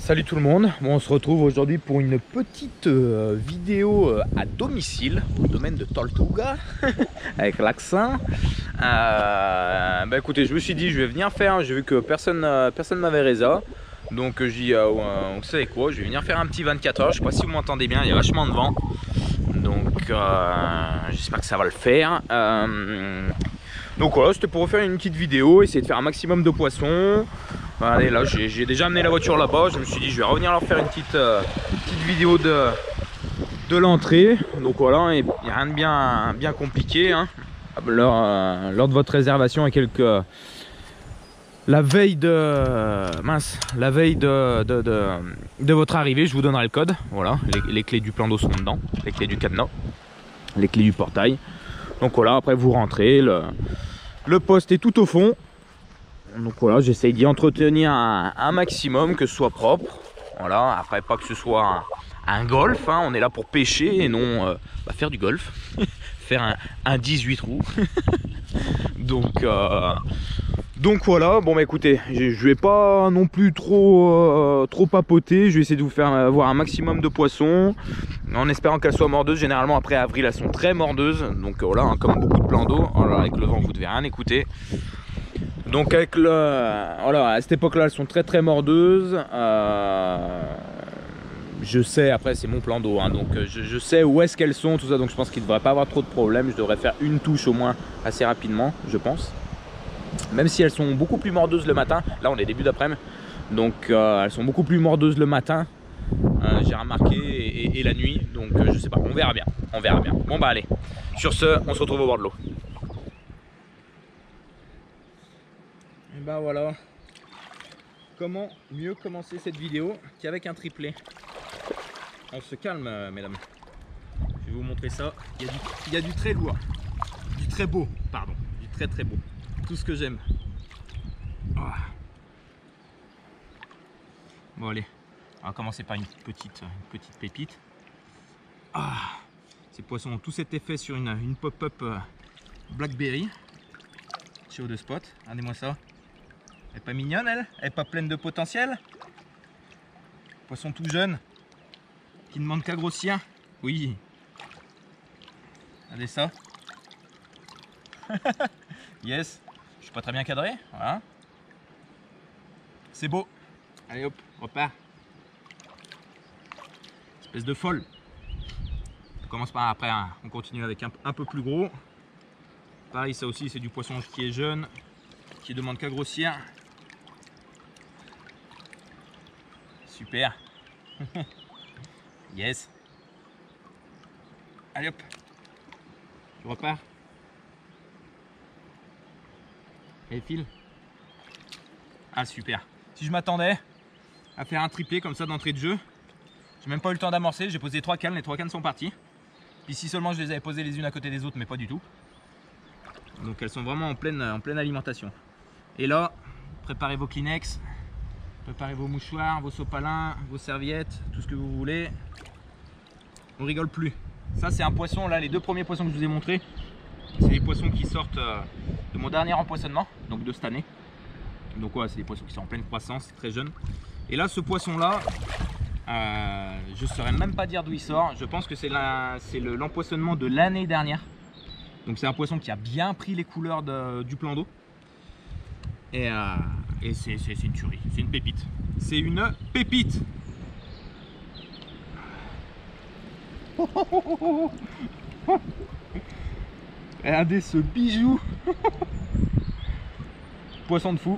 Salut tout le monde, bon, on se retrouve aujourd'hui pour une petite vidéo à domicile au domaine de Tortuga avec l'accent. Bah écoutez, je me suis dit je vais venir faire, j'ai vu que personne n'avait résa, donc j'ai dit vous savez quoi, je vais venir faire un petit 24 heures. Je sais pas si vous m'entendez bien, il y a vachement de vent, donc j'espère que ça va le faire. Donc voilà, c'était pour refaire une petite vidéo, essayer de faire un maximum de poissons. Allez, là j'ai déjà amené la voiture là-bas, je me suis dit je vais revenir leur faire une petite vidéo de l'entrée. Donc voilà, il n'y a rien de bien compliqué, hein. Lors de votre réservation, il y a la veille de votre arrivée, je vous donnerai le code. Voilà, les clés du plan d'eau sont dedans, les clés du cadenas, les clés du portail. Donc voilà, après vous rentrez, le poste est tout au fond. Donc voilà, j'essaye d'y entretenir un maximum, que ce soit propre. Voilà, après pas que ce soit un golf, hein. On est là pour pêcher et non faire du golf. Faire un 18 trous. Donc voilà, bon bah écoutez, je vais pas non plus trop papoter. Je vais essayer de vous faire avoir un maximum de poissons, en espérant qu'elles soient mordeuses. Généralement après avril elles sont très mordeuses. Donc voilà, hein, comme beaucoup de plans d'eau. Alors avec le vent vous devez rien écouter. Donc avec voilà, à cette époque là elles sont très mordeuses. Je sais, après c'est mon plan d'eau, hein, donc je sais où est-ce qu'elles sont, tout ça, donc je pense qu'il ne devrait pas avoir trop de problèmes. Je devrais faire une touche au moins assez rapidement, je pense. Même si elles sont beaucoup plus mordeuses le matin, là on est début d'après-midi, donc elles sont beaucoup plus mordeuses le matin, j'ai remarqué, et la nuit, donc je sais pas, on verra bien, on verra bien. Bon bah allez, sur ce, on se retrouve au bord de l'eau. Et ben voilà, comment mieux commencer cette vidéo qu'avec un triplé. On se calme, mesdames. Je vais vous montrer ça. Il y a du très lourd, du très beau, pardon, du très beau. Tout ce que j'aime. Oh. Bon allez, on va commencer par une petite pépite. Ah. Ces poissons ont tous été faits sur une pop-up Blackberry chez O2 Spot. Regardez-moi ça. Elle est pas mignonne, elle? Elle est pas pleine de potentiel? Poisson tout jeune qui ne demande qu'à grossir. Oui. Regardez ça. Yes. Je suis pas très bien cadré. Voilà. C'est beau. Allez hop, repart. Espèce de folle. On commence par après, hein. On continue avec un peu plus gros. Pareil, ça aussi c'est du poisson qui est jeune, qui demande qu'à grossir. Super. Yes. Allez hop. Je repars. Et file. Ah super. Si je m'attendais à faire un triplé comme ça d'entrée de jeu, j'ai même pas eu le temps d'amorcer. J'ai posé 3 cannes, les 3 cannes sont parties. Puis si seulement je les avais posées les unes à côté des autres, mais pas du tout. Donc elles sont vraiment en pleine alimentation. Et là, préparez vos Kleenex. Préparez vos mouchoirs, vos sopalins, vos serviettes, tout ce que vous voulez. On rigole plus. Ça c'est un poisson, là les 2 premiers poissons que je vous ai montrés, c'est les poissons qui sortent de mon dernier empoisonnement, donc de cette année. Donc ouais, c'est des poissons qui sont en pleine croissance, très jeunes. Et là ce poisson là, je ne saurais même pas dire d'où il sort. Je pense que c'est l'empoisonnement de l'année dernière. Donc c'est un poisson qui a bien pris les couleurs du plan d'eau. Et c'est une tuerie, c'est une pépite. C'est une pépite. Regardez ce bijou. Poisson de fou.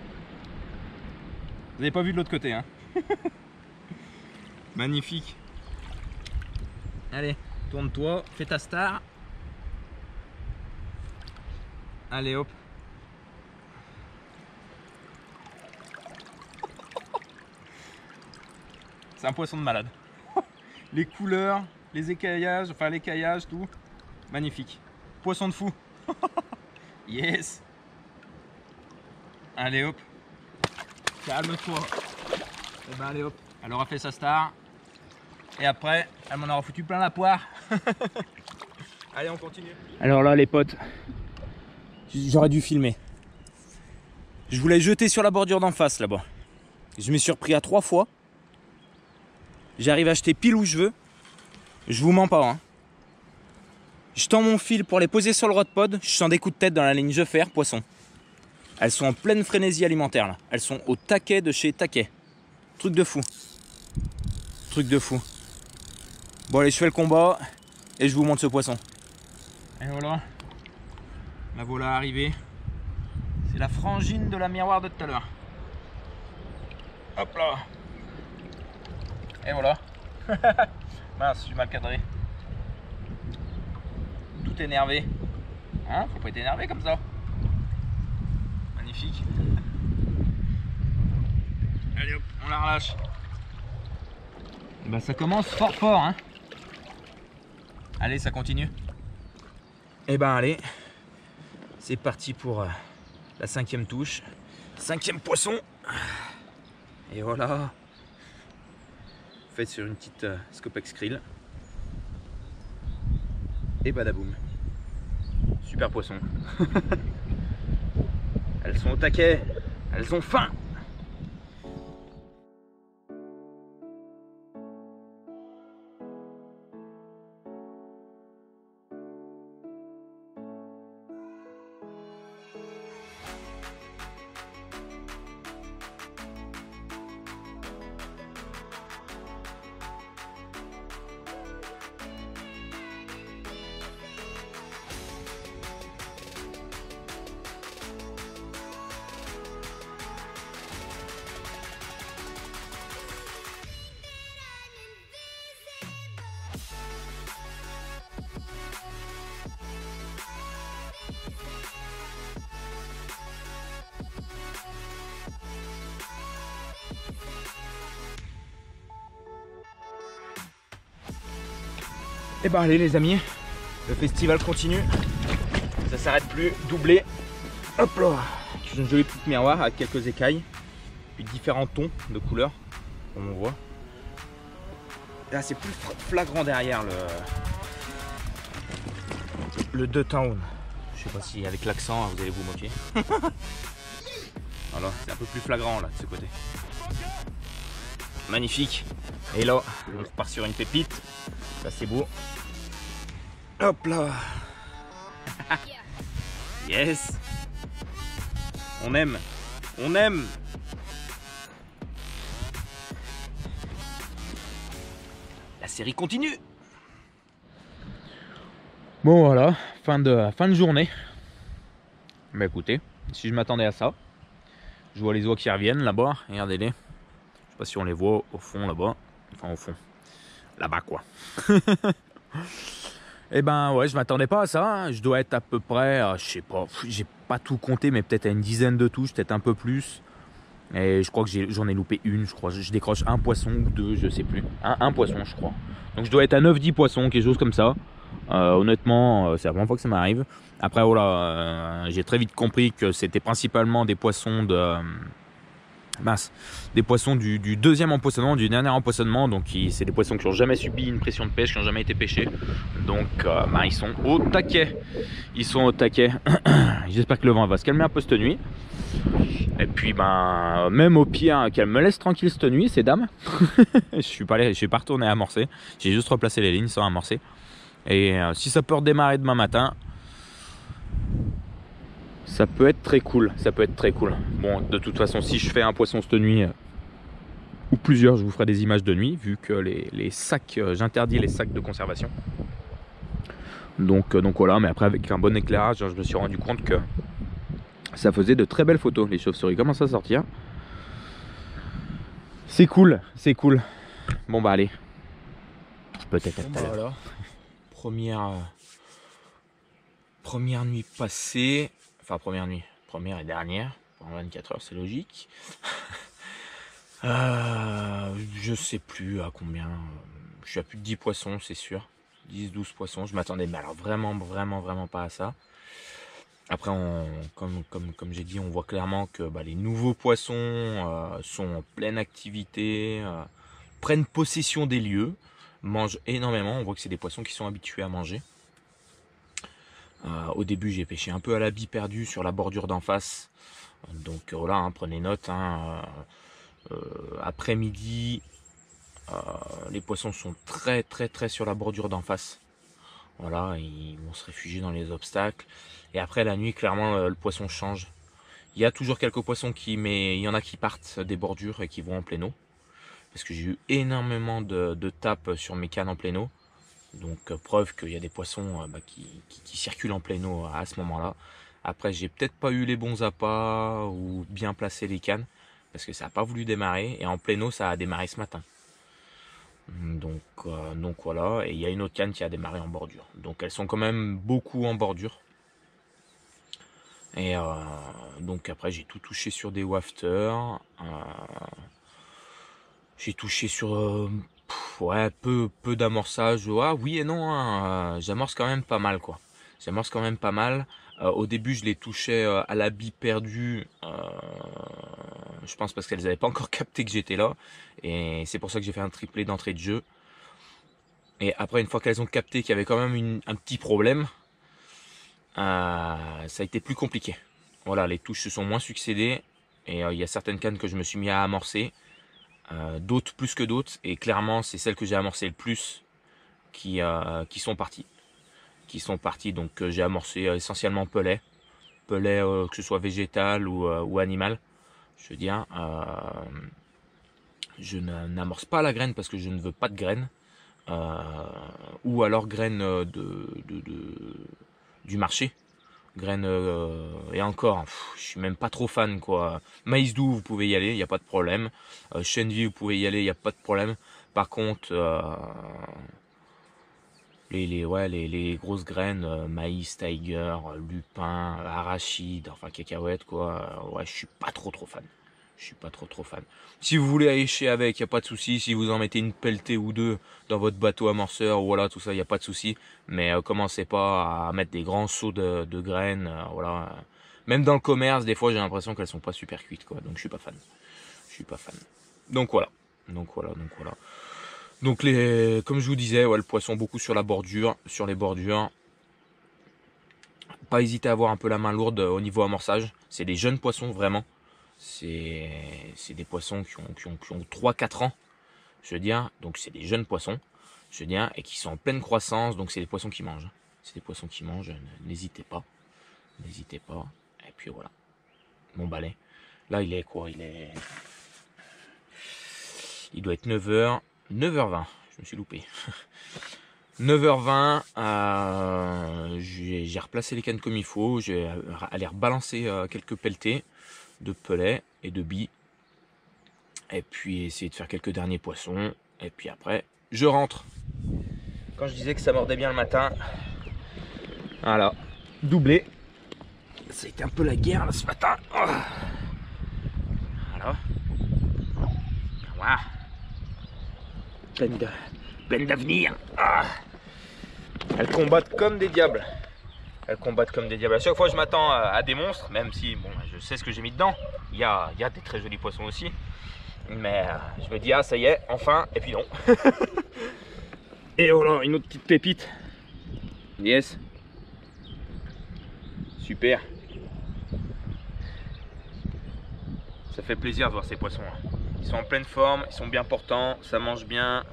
Vous n'avez pas vu de l'autre côté, hein. Magnifique. Allez, tourne-toi, fais ta star. Allez hop. C'est un poisson de malade. Les couleurs, les écaillages, enfin l'écaillage, tout. Magnifique. Poisson de fou. Yes. Allez hop. Calme-toi. Et ben allez hop. Elle aura fait sa star. Et après, elle m'en aura foutu plein la poire. Allez, on continue. Alors là, les potes, j'aurais dû filmer. Je voulais jeter sur la bordure d'en face là-bas. Je m'y suis repris à 3 fois. J'arrive à acheter pile où je veux. Je vous mens pas. Hein. Je tends mon fil pour les poser sur le rod pod. Je sens des coups de tête dans la ligne je faire, poisson. Elles sont en pleine frénésie alimentaire là. Elles sont au taquet de chez Taquet. Truc de fou. Truc de fou. Bon allez, je fais le combat et je vous montre ce poisson. Et voilà. La voilà arrivée. C'est la frangine de la miroir de tout à l'heure. Hop là. Et voilà. Mince, je suis mal cadré. Tout énervé. Hein, faut pas être énervé comme ça. Magnifique. Allez hop, on la relâche. Bah ça commence fort fort hein. Allez, ça continue. Et ben allez. C'est parti pour la 5e touche. 5e poisson. Et voilà. Fait sur une petite Scopex Krill. Et badaboum. Super poisson. Elles sont au taquet. Elles ont faim. Et ben allez les amis, le festival continue, ça s'arrête plus, doublé, hop là, une jolie petite miroir avec quelques écailles, puis différents tons de couleurs, comme on voit. Là c'est plus flagrant derrière le deux tone. Je sais pas si avec l'accent vous allez vous moquer. Voilà, c'est un peu plus flagrant là de ce côté. Magnifique. Et là, on repart sur une pépite. Ça c'est beau. Hop là. Yes. On aime. On aime. La série continue. Bon voilà, fin de journée. Bah écoutez, si je m'attendais à ça. Je vois les oies qui reviennent là-bas, regardez-les. Je sais pas si on les voit au fond là-bas. Enfin au fond. Là-bas quoi. Et ben ouais, je m'attendais pas à ça. Je dois être à peu près, je sais pas, j'ai pas tout compté, mais peut-être à une dizaine de touches, peut-être un peu plus. Et je crois que j'en ai loupé une, je crois. Je décroche un poisson ou deux, je sais plus. Un poisson, je crois. Donc je dois être à 9-10 poissons, quelque chose comme ça. Honnêtement, c'est la première fois que ça m'arrive. Après voilà, j'ai très vite compris que c'était principalement des poissons de... des poissons du deuxième empoisonnement, du dernier empoisonnement. Donc c'est des poissons qui n'ont jamais subi une pression de pêche, qui n'ont jamais été pêchés. Donc ils sont au taquet. Ils sont au taquet. J'espère que le vent va se calmer un peu cette nuit. Et puis même au pire qu'elle me laisse tranquille cette nuit, ces dames. Je suis pas retourné amorcer. J'ai juste replacé les lignes sans amorcer. Et si ça peut redémarrer demain matin, ça peut être très cool. Ça peut être très cool. Bon, de toute façon, si je fais un poisson cette nuit ou plusieurs, je vous ferai des images de nuit, vu que les sacs, j'interdis les sacs de conservation. Donc voilà, mais après avec un bon éclairage, je me suis rendu compte que ça faisait de très belles photos. Les chauves-souris commencent à sortir. C'est cool, c'est cool. Bon bah allez, peut-être à tout à l'heure. Première nuit passée, enfin première et dernière, en 24 heures c'est logique. Je sais plus à combien, je suis à plus de 10 poissons c'est sûr, 10-12 poissons, je m'attendais mais alors vraiment pas à ça. Après comme j'ai dit, on voit clairement que les nouveaux poissons sont en pleine activité, prennent possession des lieux, mangent énormément, on voit que c'est des poissons qui sont habitués à manger. Au début j'ai pêché un peu à la bille perdue sur la bordure d'en face, donc voilà, prenez note, après-midi Les poissons sont très sur la bordure d'en face. Voilà, ils vont se réfugier dans les obstacles. Et après la nuit, clairement, le poisson change. Il y a toujours quelques poissons mais il y en a qui partent des bordures et qui vont en plein eau. Parce que j'ai eu énormément de tapes sur mes cannes en plein eau. Donc preuve qu'il y a des poissons qui circulent en plein eau à ce moment-là. Après, j'ai peut-être pas eu les bons appâts ou bien placé les cannes. Parce que ça n'a pas voulu démarrer. Et en plein eau, ça a démarré ce matin. Donc voilà. Et il y a une autre canne qui a démarré en bordure. Donc elles sont quand même beaucoup en bordure. Et donc après, j'ai tout touché sur des wafters. J'ai touché sur ouais, peu d'amorçage. Ah, oui et non, hein, j'amorce quand même pas mal, quoi. J'amorce quand même pas mal. Au début, je les touchais à la bille perdue. Je pense parce qu'elles n'avaient pas encore capté que j'étais là. Et c'est pour ça que j'ai fait un triplé d'entrée de jeu. Et après, une fois qu'elles ont capté qu'il y avait quand même un petit problème, ça a été plus compliqué. Voilà, les touches se sont moins succédées. Et il y a certaines cannes que je me suis mis à amorcer. D'autres plus que d'autres. Et clairement, c'est celles que j'ai amorcées le plus qui sont parties. Donc j'ai amorcé essentiellement pellet. Pellet que ce soit végétal ou animal. Je veux dire, je n'amorce pas la graine parce que je ne veux pas de graines. Ou alors graines du marché. Graines et encore, je suis même pas trop fan, quoi. Maïs doux, vous pouvez y aller, il n'y a pas de problème. Chêne vie, vous pouvez y aller, il n'y a pas de problème. Par contre, les grosses graines, maïs, tiger, lupin, arachide, enfin cacahuètes, quoi. Ouais, je suis pas trop fan. Je suis pas trop fan. Si vous voulez écher avec, il n'y a pas de souci. Si vous en mettez une pelletée ou deux dans votre bateau amorceur, voilà, tout ça, il n'y a pas de souci. Mais commencez pas à mettre des grands seaux de graines, voilà. Même dans le commerce, des fois, j'ai l'impression qu'elles sont pas super cuites, quoi. Donc je suis pas fan. Donc voilà. Donc comme je vous disais, ouais, le poisson beaucoup sur les bordures. Pas hésiter à avoir un peu la main lourde au niveau amorçage. C'est des jeunes poissons, vraiment. C'est des poissons qui ont 3-4 ans, je veux dire. Donc c'est des jeunes poissons, je veux dire, et qui sont en pleine croissance. Donc c'est des poissons qui mangent. N'hésitez pas. Et puis voilà. Mon balai. Là il est quoi? Il doit être 9h. 9h20. Je me suis loupé. 9h20. J'ai replacé les cannes comme il faut. J'ai aller rebalancer quelques pelletés de pellets et de billes, et puis essayer de faire quelques derniers poissons, et puis après je rentre. Quand je disais que ça mordait bien le matin, voilà, doublé, c'était un peu la guerre là, ce matin. Voilà, pleine d'avenir. Elles combattent comme des diables. À chaque fois, je m'attends à des monstres, même si bon, je sais ce que j'ai mis dedans. Il y a des très jolis poissons aussi. Mais je me dis, ah, ça y est, enfin, et puis non. Et voilà, une autre petite pépite. Yes. Super. Ça fait plaisir de voir ces poissons. Ils sont en pleine forme, ils sont bien portants, ça mange bien.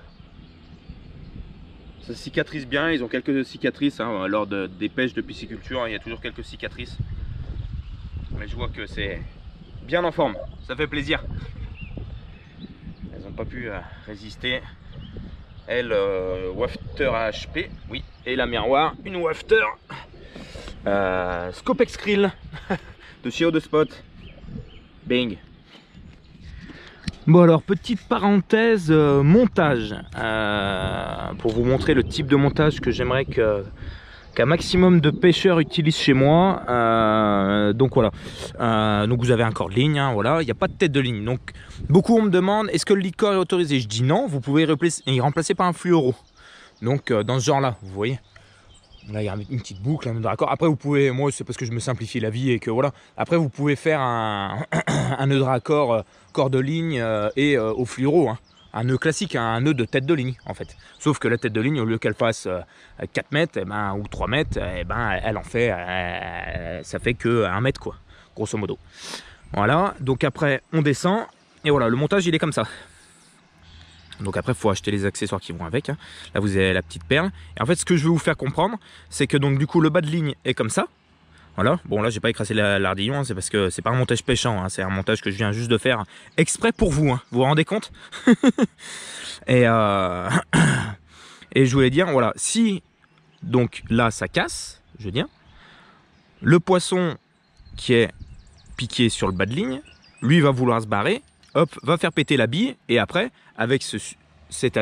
Ça cicatrise bien, ils ont quelques cicatrices hein, lors des pêches de pisciculture, hein, il y a toujours quelques cicatrices. Mais je vois que c'est bien en forme, ça fait plaisir. Elles n'ont pas pu résister. Elle, wafter HP, oui, et la miroir, une wafter Scopex Krill de chez Eau de Spot. Bing. Bon alors, petite parenthèse montage, pour vous montrer le type de montage que j'aimerais qu'un maximum de pêcheurs utilisent chez moi. Donc voilà, donc vous avez un corps de ligne, hein, voilà, il n'y a pas de tête de ligne. Donc beaucoup on me demande, est-ce que le lit corps est autorisé? Je dis non, vous pouvez y remplacer par un fluoro. Donc dans ce genre là, vous voyez. Là il y a une petite boucle, un nœud raccord. Après vous pouvez, moi c'est parce que je me simplifie la vie et que voilà. Après vous pouvez faire un nœud de raccord, corps de ligne et au fluoro. Hein. Un nœud classique, un nœud de tête de ligne en fait. Sauf que la tête de ligne, au lieu qu'elle fasse 4 mètres ou 3 mètres, elle en fait, ça fait que 1 mètre quoi, grosso modo. Voilà, donc après on descend et voilà, le montage il est comme ça. Donc après, il faut acheter les accessoires qui vont avec. Hein. Là, vous avez la petite perle. Et en fait, ce que je veux vous faire comprendre, c'est que donc du coup, le bas de ligne est comme ça. Voilà. Bon, là, j'ai pas écrasé l'ardillon. Hein, c'est parce que c'est pas un montage péchant. Hein, c'est un montage que je viens juste de faire exprès pour vous. Hein. Vous vous rendez compte? Et je voulais dire, voilà, si donc là, ça casse, je veux dire, le poisson qui est piqué sur le bas de ligne, lui va vouloir se barrer, hop, va faire péter la bille, et après, avec cet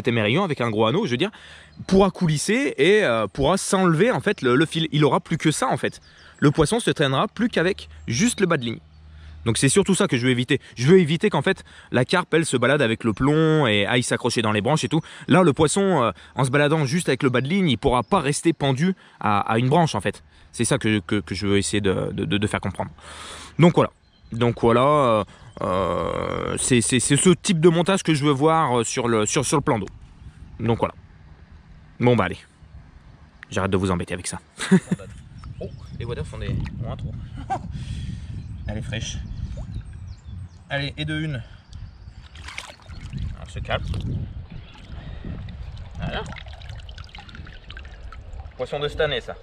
émerillon, avec un gros anneau, je veux dire, pourra coulisser et pourra s'enlever en fait le fil. Il aura plus que ça en fait. Le poisson se traînera plus qu'avec juste le bas de ligne. Donc c'est surtout ça que je veux éviter. Je veux éviter qu'en fait la carpe elle se balade avec le plomb et aille s'accrocher dans les branches et tout. Là le poisson en se baladant juste avec le bas de ligne, il pourra pas rester pendu à une branche en fait. C'est ça que je veux essayer de faire comprendre. Donc voilà. C'est ce type de montage que je veux voir sur le plan d'eau. Donc voilà. Bon bah allez. J'arrête de vous embêter avec ça. Oh, les waders ont un trou. Elle est fraîche. Allez, et de une. Alors, se calme. Voilà. Poisson de cette année, ça.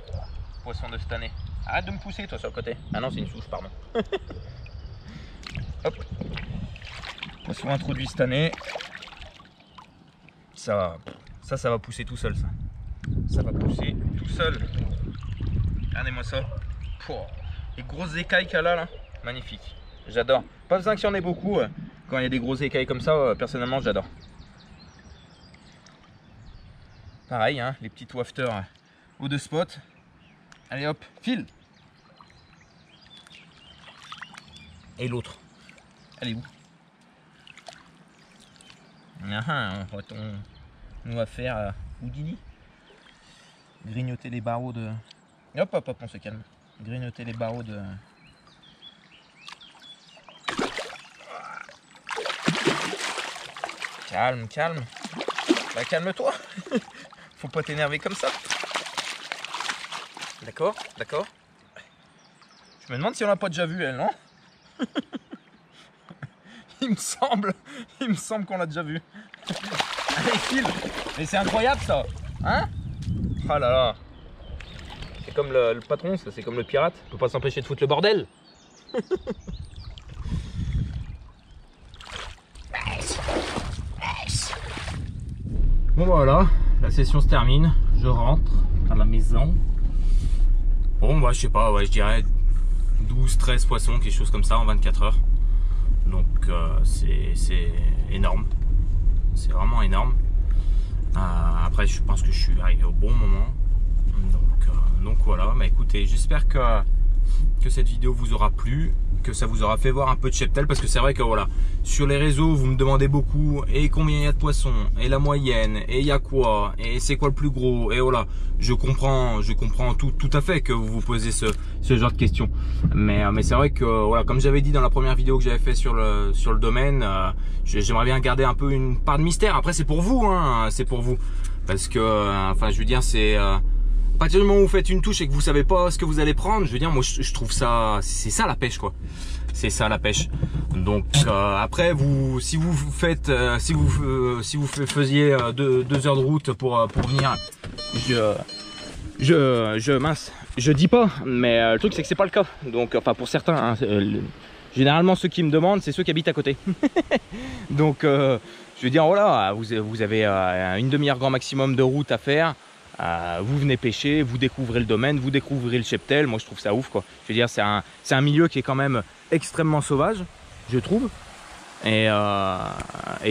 Poisson de cette année. Arrête de me pousser, toi, sur le côté. Ah non, c'est une souche, pardon. Hop. Poisson introduit cette année. Ça va pousser tout seul, ça. Ça va pousser tout seul. Regardez-moi ça. Pouah. Les grosses écailles qu'elle a là. Magnifique. J'adore. Pas besoin qu'il y en ait beaucoup. Quand il y a des grosses écailles comme ça, personnellement, j'adore. Pareil, hein, les petits wafters eau de spot. Allez hop, file. Et l'autre, elle est où? On va faire Houdini. Grignoter les barreaux de... Hop, hop, hop, on se calme. Grignoter les barreaux de... Calme, calme. Bah, calme-toi. Faut pas t'énerver comme ça. D'accord, d'accord. Je me demande si on l'a pas déjà vu, elle, non? Il me semble qu'on l'a déjà vu. Allez, file. Mais c'est incroyable ça. Hein? Oh là là. C'est comme le patron, ça, c'est comme le pirate. On peut pas s'empêcher de foutre le bordel. Bon voilà, la session se termine. Je rentre à la maison. Bon bah je sais pas, ouais, je dirais 12-13 poissons, quelque chose comme ça en 24 heures. Donc c'est énorme. C'est vraiment énorme. Après je pense que je suis arrivé au bon moment. Donc voilà, mais écoutez, j'espère que cette vidéo vous aura plu, que ça vous aura fait voir un peu de cheptel, parce que c'est vrai que voilà, sur les réseaux vous me demandez beaucoup, et combien il y a de poissons, et la moyenne, et il y a quoi, et c'est quoi le plus gros, et voilà, je comprends tout à fait que vous vous posez ce genre de questions, mais c'est vrai que voilà, comme j'avais dit dans la première vidéo que j'avais fait sur le domaine, j'aimerais bien garder un peu une part de mystère. Après c'est pour vous, hein, c'est pour vous, parce que enfin je veux dire, c'est à partir du moment où vous faites une touche et que vous savez pas ce que vous allez prendre, je veux dire, moi je trouve ça, c'est ça la pêche quoi. C'est ça la pêche. Donc après vous, si vous faisiez 2 heures de route pour venir, je dis pas, mais le truc c'est que c'est pas le cas. Donc enfin pour certains, hein, généralement ceux qui me demandent, c'est ceux qui habitent à côté. Donc je veux dire voilà, vous avez une demi-heure grand maximum de route à faire. Vous venez pêcher, vous découvrez le domaine, vous découvrez le cheptel. Moi je trouve ça ouf quoi. Je veux dire, c'est un milieu qui est quand même extrêmement sauvage, je trouve. Et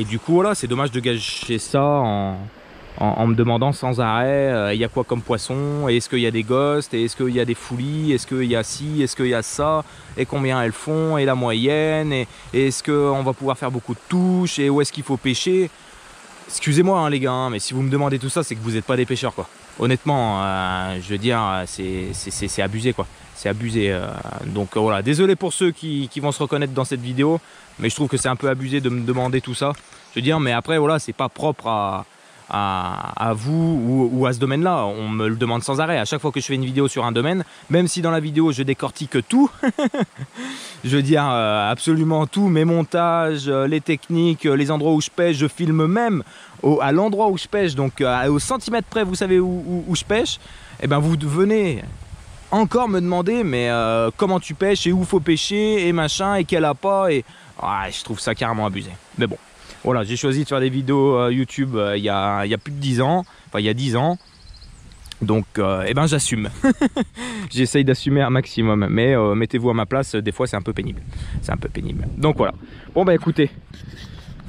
du coup voilà, c'est dommage de gâcher ça en me demandant sans arrêt il y a quoi comme poisson, est-ce qu'il y a des ghosts, est-ce qu'il y a des foulis, est-ce qu'il y a ci, est-ce qu'il y a ça, et combien elles font, et la moyenne, et est-ce qu'on va pouvoir faire beaucoup de touches, et où est-ce qu'il faut pêcher. Excusez-moi hein, les gars, hein, mais si vous me demandez tout ça, c'est que vous n'êtes pas des pêcheurs quoi. Honnêtement, je veux dire, c'est abusé quoi. C'est abusé. Donc voilà, désolé pour ceux qui vont se reconnaître dans cette vidéo, mais je trouve que c'est un peu abusé de me demander tout ça. Je veux dire, mais après voilà, c'est pas propre à à vous ou à ce domaine-là. On me le demande sans arrêt. À chaque fois que je fais une vidéo sur un domaine, même si dans la vidéo je décortique tout, je veux dire absolument tout, mes montages, les techniques, les endroits où je pêche, je filme même à l'endroit où je pêche, donc au centimètre près, vous savez où je pêche, et ben vous venez encore me demander mais comment tu pêches et où faut pêcher et machin et quel appât et je trouve ça carrément abusé. Mais bon, voilà, j'ai choisi de faire des vidéos YouTube il y a plus de 10 ans, enfin il y a 10 ans. Donc eh ben j'assume. J'essaye d'assumer un maximum, mais mettez-vous à ma place, des fois c'est un peu pénible. C'est un peu pénible. Donc voilà. Bon bah écoutez,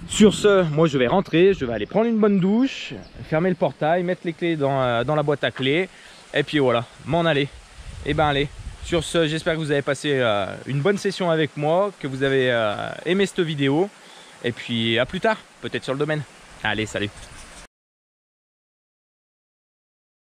sur ce, moi je vais rentrer, je vais aller prendre une bonne douche, fermer le portail, mettre les clés dans la boîte à clés, et puis voilà, m'en aller. Et ben allez, sur ce, j'espère que vous avez passé une bonne session avec moi, que vous avez aimé cette vidéo, et puis à plus tard, peut-être sur le domaine. Allez, salut.